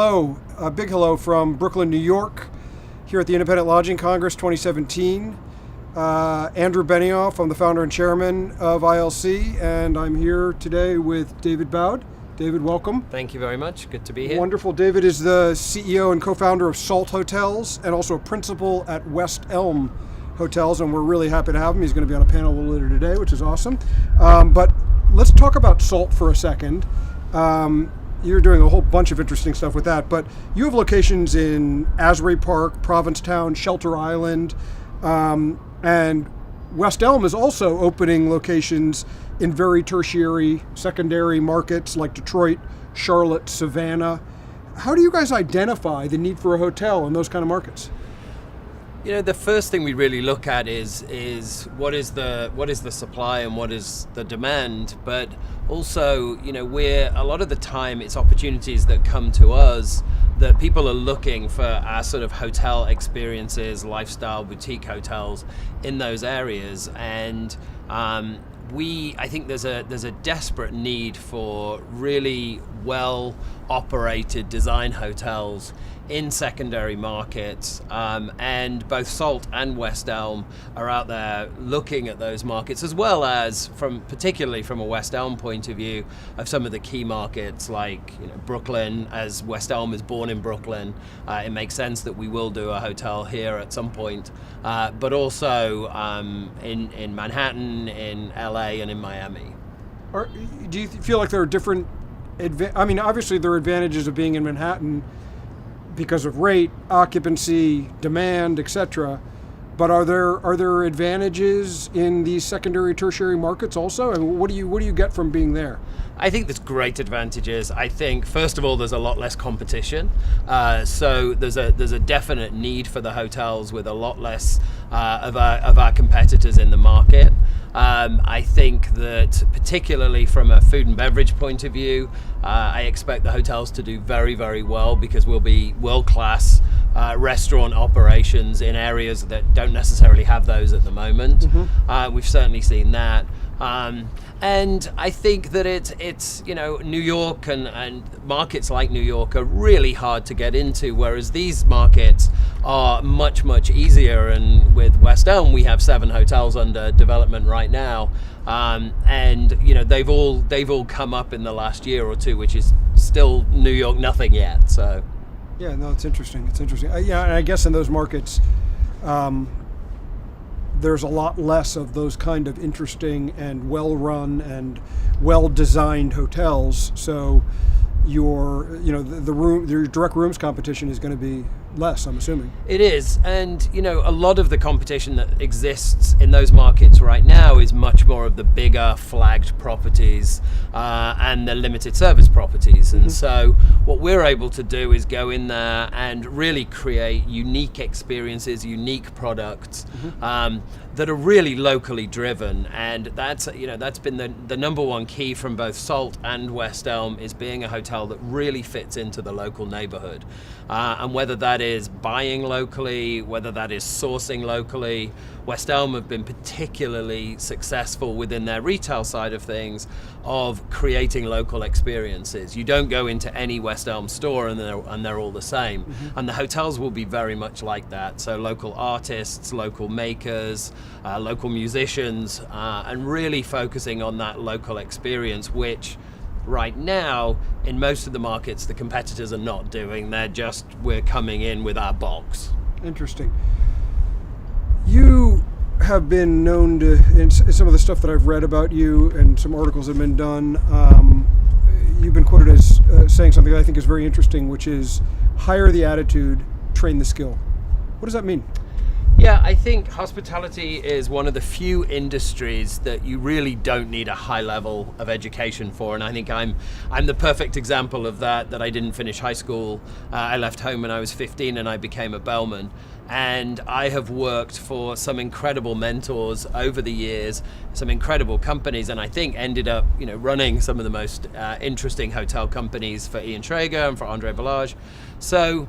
hello, a big hello from Brooklyn, New York, here at the Independent Lodging Congress 2017. Andrew Benioff, I'm the founder and chairman of ILC, and I'm here today with David Bowd. David, welcome. Thank you very much. Good to be here. Wonderful. David is the CEO and co-founder of Salt Hotels and also a principal at West Elm Hotels, and we're really happy to have him. He's going to be on a panel a little later today, which is awesome. But let's talk about Salt for a second. You're doing a whole bunch of interesting stuff with that, but you have locations in Asbury Park, Provincetown, Shelter Island, and West Elm is also opening locations in very tertiary, secondary markets like Detroit, Charlotte, Savannah. How do you guys identify the need for a hotel in those kind of markets? You know, the first thing we really look at is what is the supply and what is the demand, but also, you know, a lot of the time it's opportunities that come to us that people are looking for our sort of hotel experiences, lifestyle boutique hotels in those areas, and I think there's a desperate need for really well operated design hotels in secondary markets, and both Salt and West Elm are out there looking at those markets, as well as particularly from a West Elm point of view of some of the key markets like, you know, Brooklyn. As West Elm is born in Brooklyn, it makes sense that we will do a hotel here at some point, but also in Manhattan, in LA, and in Miami. Do you feel like there are different obviously there are advantages of being in Manhattan because of rate, occupancy, demand, etc. But are there advantages in these secondary, tertiary markets also? And what do you get from being there? I think there's great advantages. I think first of all there's a lot less competition, so there's a definite need for the hotels with a lot less of our competitors in the market. I think that particularly from a food and beverage point of view, I expect the hotels to do very, very well because we'll be world-class restaurant operations in areas that don't necessarily have those at the moment. Mm-hmm. We've certainly seen that. And I think that it's you know, New York and markets like New York are really hard to get into, whereas these markets are much, much easier. And with West Elm, we have 7 hotels under development right now, and you know, they've all come up in the last year or two, which is still New York nothing yet. So yeah, no, it's interesting. Yeah, and I guess in those markets, there's a lot less of those kind of interesting and well-run and well-designed hotels. So your direct rooms competition is going to be less, I'm assuming. It is, and you know, a lot of the competition that exists in those markets right now is much more of the bigger flagged properties and the limited service properties. And so what we're able to do is go in there and really create unique experiences, unique products that are really locally driven, and that's been the number one key from both Salt and West Elm, is being a hotel that really fits into the local neighborhood, and whether that is buying locally, whether that is sourcing locally. West Elm have been particularly successful within their retail side of things of creating local experiences. You don't go into any West Elm store and they're all the same. And the hotels will be very much like that. So local artists, local makers, local musicians, and really focusing on that local experience, which right now in most of the markets the competitors are not doing. We're coming in with our box. Interesting. You have been known to, in some of the stuff that I've read about you and some articles that have been done, you've been quoted as saying something that I think is very interesting, which is hire the attitude, train the skill. What does that mean? Yeah, I think hospitality is one of the few industries that you really don't need a high level of education for, and I think I'm the perfect example of that I didn't finish high school. I left home when I was 15 and I became a bellman, and I have worked for some incredible mentors over the years, some incredible companies, and I think ended up, you know, running some of the most interesting hotel companies for Ian Schrager and for Andre Balazs. So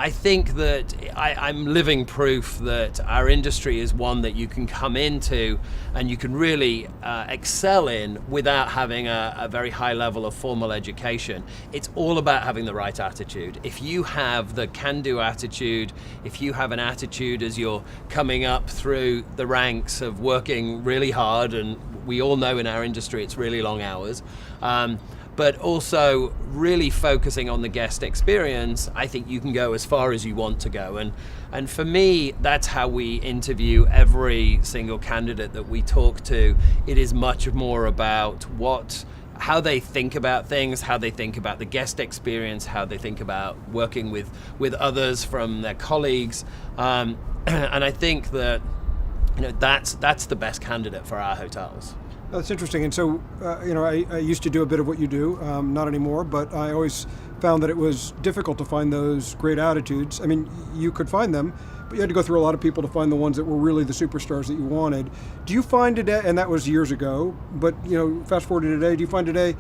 I think that I'm living proof that our industry is one that you can come into and you can really excel in without having a very high level of formal education. It's all about having the right attitude. If you have the can-do attitude, if you have an attitude as you're coming up through the ranks of working really hard, and we all know in our industry it's really long hours, but also really focusing on the guest experience, I think you can go as far as you want to go. And for me, that's how we interview every single candidate that we talk to. It is much more about how they think about things, how they think about the guest experience, how they think about working with others from their colleagues. And I think that that's the best candidate for our hotels. That's interesting. And so, I used to do a bit of what you do, not anymore, but I always found that it was difficult to find those great attitudes. I mean, you could find them, but you had to go through a lot of people to find the ones that were really the superstars that you wanted. Do you find today, and that was years ago, but, fast forward to today, do you find today,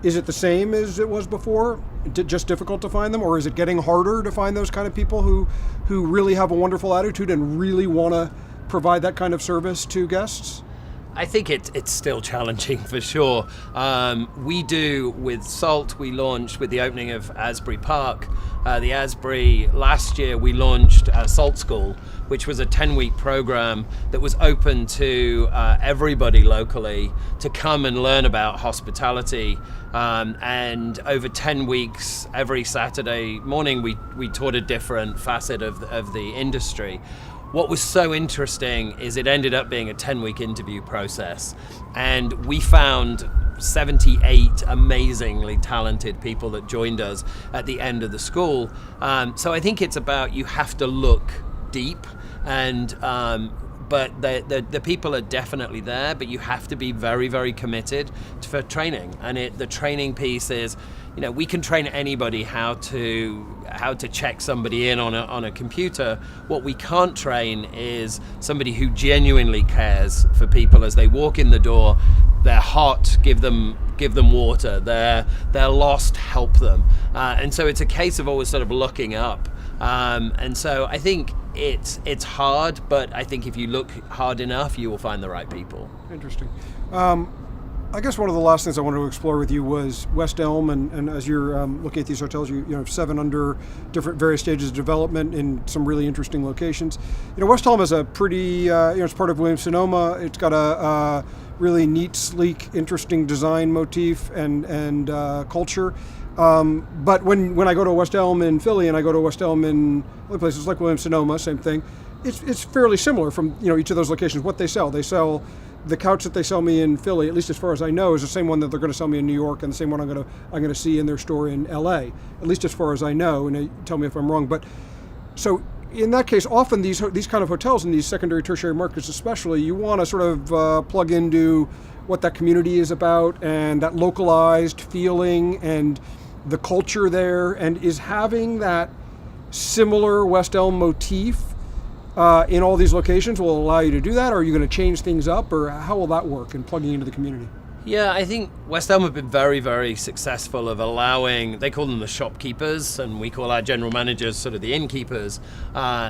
is it the same as it was before? Just difficult to find them? Or is it getting harder to find those kind of people who really have a wonderful attitude and really want to provide that kind of service to guests? I think it's still challenging for sure. We do with Salt, we launched with the opening of Asbury Park, the Asbury, last year we launched Salt School, which was a 10-week program that was open to everybody locally to come and learn about hospitality. And over 10 weeks, every Saturday morning, we taught a different facet of the industry. What was so interesting is it ended up being a 10-week interview process, and we found 78 amazingly talented people that joined us at the end of the school. So I think it's about, you have to look deep, and but the people are definitely there, but you have to be very, very committed for training. And the training piece is, we can train anybody how to check somebody in on a computer. What we can't train is somebody who genuinely cares for people as they walk in the door. They're hot, give them water. They're lost, help them. And so it's a case of always sort of looking up. And so I think it's hard, but I think if you look hard enough, you will find the right people. Interesting. I guess one of the last things I wanted to explore with you was West Elm, and as you're looking at these hotels, you have 7 under different various stages of development in some really interesting locations. West Elm is a pretty, it's part of Williams-Sonoma. It's got a really neat, sleek, interesting design motif and culture. But when I go to West Elm in Philly and I go to West Elm in other places like Williams-Sonoma, same thing. It's fairly similar from each of those locations. What they sell the couch that they sell me in Philly, at least as far as I know, is the same one that they're going to sell me in New York, and the same one I'm going to see in their store in LA, at least as far as I know. And tell me if I'm wrong. But so in that case, often these kind of hotels in these secondary, tertiary markets, especially, you want to sort of plug into what that community is about and that localized feeling and the culture there. And is having that similar West Elm motif in all these locations will allow you to do that, or are you going to change things up, or how will that work in plugging into the community? Yeah, I think West Elm have been very, very successful of allowing, they call them the shopkeepers, and we call our general managers sort of the innkeepers.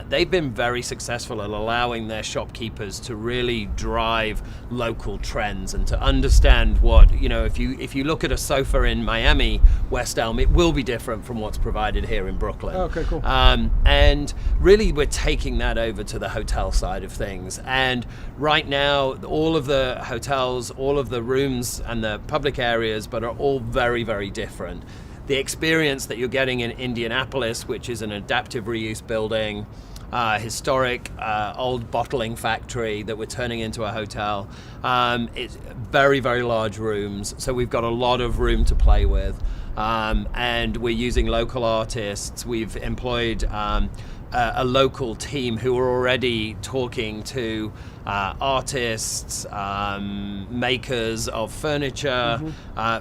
They've been very successful at allowing their shopkeepers to really drive local trends and to understand what, if you look at a sofa in Miami, West Elm, it will be different from what's provided here in Brooklyn. Okay, cool. And really we're taking that over to the hotel side of things. And right now, all of the hotels, all of the rooms and the public areas, but are all very, very different. The experience that you're getting in Indianapolis, which is an adaptive reuse building, historic old bottling factory that we're turning into a hotel. It's very, very large rooms, so we've got a lot of room to play with. And we're using local artists. We've employed a local team who are already talking to artists, makers of furniture,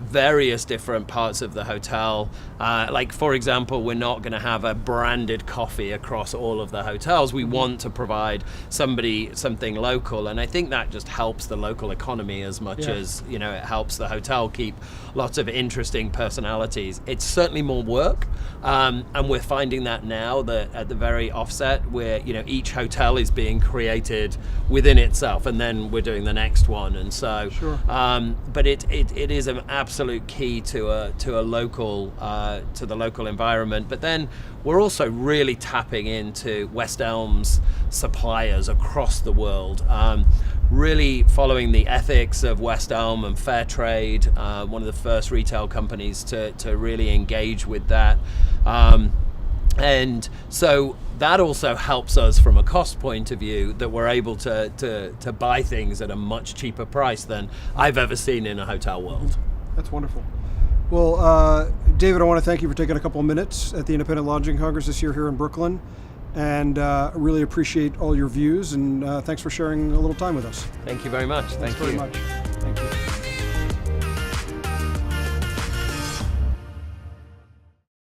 various different parts of the hotel. Like, for example, we're not going to have a branded coffee across all of the hotels. We want to provide something local, and I think that just helps the local economy as much as, you know, it helps the hotel keep lots of interesting personalities. It's certainly more work, and we're finding that now that at the very offset, where, you know, each hotel is being created within itself, and then we're doing the next one, and so but it is an absolute key to a local to the local environment. But then we're also really tapping into West Elm's suppliers across the world, really following the ethics of West Elm and fair trade, one of the first retail companies to really engage with that. And so that also helps us from a cost point of view, that we're able to buy things at a much cheaper price than I've ever seen in a hotel world. That's wonderful. Well, David, I want to thank you for taking a couple of minutes at the Independent Lodging Congress this year here in Brooklyn, and really appreciate all your views, and thanks for sharing a little time with us. Thank you very much. Thanks very much. Thank you.